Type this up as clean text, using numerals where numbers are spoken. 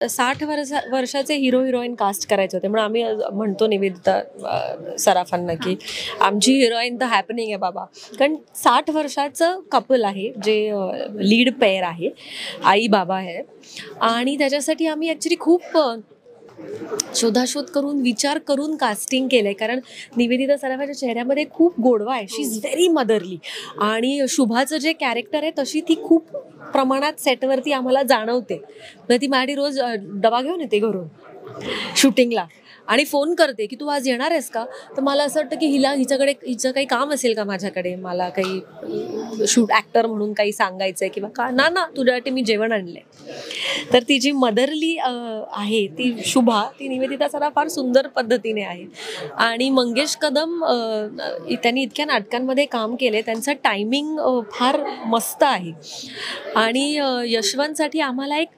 60 वर्षाचे hero heroine caste करायचे होते म्हणून आम्ही म्हणतो निवेदिता सराफांना की आमची हिरोईन तर हॅपनिंग आहे बाबा. कारण 60 वर्षाचं कपल आहे जे लीड पेअर आहे, आई बाबा आहे. आणि त्याच्यासाठी आम्ही ॲक्च्युली खूप शोधाशोध करून विचार करून कास्टिंग केलंय. कारण निवेदिता सराफाच्या चेहऱ्यामध्ये खूप गोडवा आहे. शी इज व्हेरी मदरली. आणि शुभाचं जे कॅरेक्टर आहे तशी ती खूप प्रमाणात सेटवरती आम्हाला जाणवते. तर ती माझी रोज डबा घेऊन येते घरून शूटिंगला आणि फोन करते की तू आज येणार आहेस का. तर मला असं वाटतं की हिचं काही काम असेल का माझ्याकडे, मला काही शूट ॲक्टर म्हणून काही सांगायचं आहे किंवा का ना तुझ्यासाठी मी जेवण आणलंय. तर ती जी मदरली आहे ती शुभा, ती निवेदिता सरा फार सुंदर पद्धतीने आहे. आणि मंगेश कदम त्यांनी इतक्या नाटकांमध्ये काम केले, त्यांचं टायमिंग फार मस्त आहे. आणि यशवंतसाठी आम्हाला एक